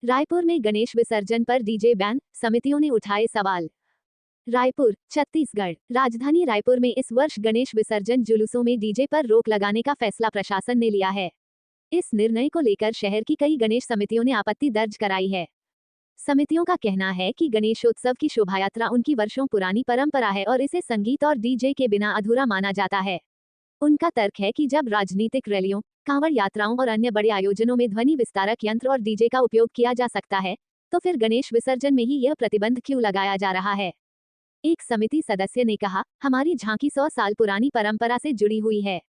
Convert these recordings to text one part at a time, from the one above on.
रायपुर में गणेश विसर्जन पर डीजे बैन, समितियों ने उठाए सवाल। रायपुर, छत्तीसगढ़। राजधानी रायपुर में इस वर्ष गणेश विसर्जन जुलूसों में डीजे पर रोक लगाने का फैसला प्रशासन ने लिया है। इस निर्णय को लेकर शहर की कई गणेश समितियों ने आपत्ति दर्ज कराई है। समितियों का कहना है कि गणेशोत्सव की शोभायात्रा उनकी वर्षों पुरानी परंपरा है और इसे संगीत और डीजे के बिना अधूरा माना जाता है। उनका तर्क है कि जब राजनीतिक रैलियों, कांवड़ यात्राओं और अन्य बड़े आयोजनों में ध्वनि विस्तारक यंत्र और डीजे का उपयोग किया जा सकता है, तो फिर गणेश विसर्जन में ही यह प्रतिबंध क्यों लगाया जा रहा है। एक समिति सदस्य ने कहा, हमारी झांकी 100 साल पुरानी परंपरा से जुड़ी हुई है।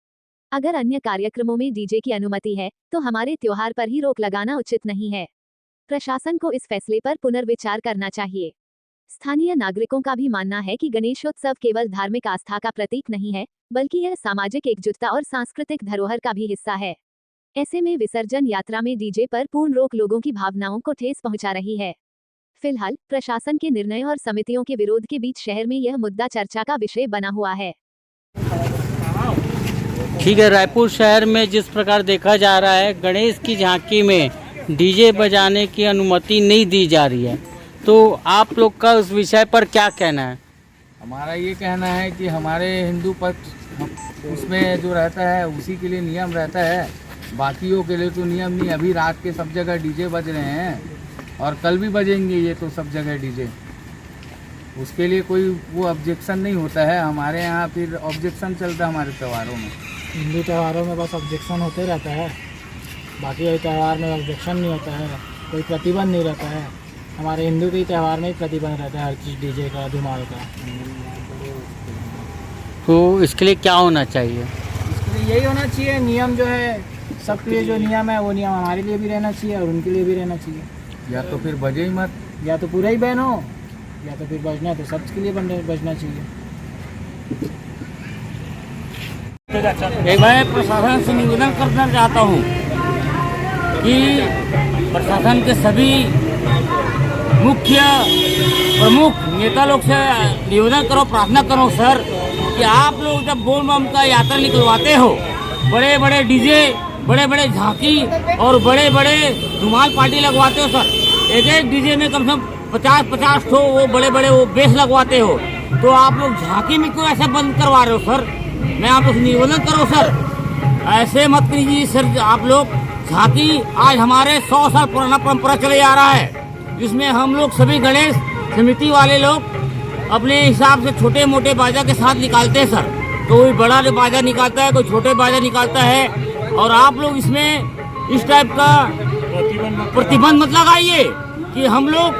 अगर अन्य कार्यक्रमों में डीजे की अनुमति है, तो हमारे त्योहार पर ही रोक लगाना उचित नहीं है। प्रशासन को इस फैसले पर पुनर्विचार करना चाहिए। स्थानीय नागरिकों का भी मानना है कि गणेशोत्सव केवल धार्मिक आस्था का प्रतीक नहीं है, बल्कि यह सामाजिक एकजुटता और सांस्कृतिक धरोहर का भी हिस्सा है। ऐसे में विसर्जन यात्रा में डीजे पर पूर्ण रोक लोगों की भावनाओं को ठेस पहुंचा रही है। फिलहाल प्रशासन के निर्णय और समितियों के विरोध के बीच शहर में यह मुद्दा चर्चा का विषय बना हुआ है। ठीक है, रायपुर शहर में जिस प्रकार देखा जा रहा है, गणेश की झांकी में डीजे बजाने की अनुमति नहीं दी जा रही है, तो आप लोग का उस विषय पर क्या कहना है? हमारा ये कहना है कि हमारे हिंदू पक्ष उसमें जो रहता है उसी के लिए नियम रहता है, बाकियों के लिए तो नियम नहीं। अभी रात के सब जगह डीजे बज रहे हैं और कल भी बजेंगे ये तो सब जगह डीजे। उसके लिए कोई वो ऑब्जेक्शन नहीं होता है। हमारे यहाँ फिर ऑब्जेक्शन चलता है हमारे त्योहारों में। हिंदू त्योहारों में बस ऑब्जेक्शन होते रहता है, बाकी त्यौहार में ऑब्जेक्शन नहीं होता है, कोई प्रतिबंध नहीं रहता है। हमारे हिंदू के त्यौहार में ही प्रतिबंध रहता है, हर चीज़ डीजे का, धुमाल का। तो इसके लिए क्या होना चाहिए? इसके लिए यही होना चाहिए, नियम जो है सबके लिए जो नियम है वो नियम हमारे लिए भी रहना चाहिए और उनके लिए भी रहना चाहिए। या तो फिर बजे ही मत, या तो पूरा ही बैन हो, या तो फिर बजना है तो सबके लिए बजना चाहिए। मैं प्रशासन से निवेदन करना चाहता हूँ कि प्रशासन के सभी मुख्य प्रमुख नेता लोग से निवेदन करो, प्रार्थना करो सर कि आप लोग जब बोल बम का यात्रा निकलवाते हो, बड़े बड़े डीजे, बड़े बड़े झांकी और बड़े बड़े धुमाल पार्टी लगवाते हो सर, एक डीजे में कम से कम 50-50 ठो वो बड़े बड़े वो बेस लगवाते हो, तो आप लोग झांकी में क्यों ऐसा बंद करवा रहे हो सर? मैं आप लोग निवेदन करो सर, ऐसे मत कीजिए सर। आप लोग झांकी आज हमारे 100 साल पुराना परंपरा चले आ रहा है, जिसमें हम लोग सभी गणेश समिति वाले लोग अपने हिसाब से छोटे मोटे बाजा के साथ निकालते हैं सर। कोई बड़ा बाजा निकालता है, कोई छोटे बाजा निकालता है, और आप लोग इसमें इस टाइप का प्रतिबंध मत लगाइए कि हम लोग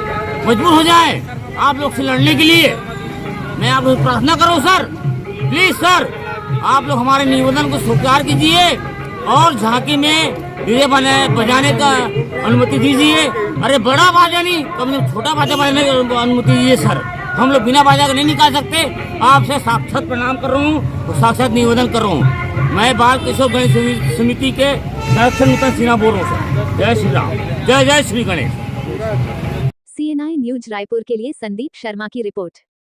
मजबूर हो जाए आप लोग से लड़ने के लिए। मैं आप लोग प्रार्थना करूँ सर, प्लीज सर, आप लोग हमारे निवेदन को स्वीकार कीजिए और झांकी में डीजे बजाने का अनुमति दीजिए। अरे बड़ा बाजा नहीं, कम से कम छोटा बाजा बजाने की अनुमति दीजिए सर। हम लोग बिना बाजा के नहीं निकाल सकते। आपसे साक्षात प्रणाम कर रहा हूँ और साक्षात निवेदन कर रहा हूँ। मैं बाल किशोर गणेश समिति के संरक्षण नूतन सिन्हा बोल रहा हूँ सर। जय श्री राम, जय जय श्री गणेश। CNI न्यूज रायपुर के लिए संदीप शर्मा की रिपोर्ट।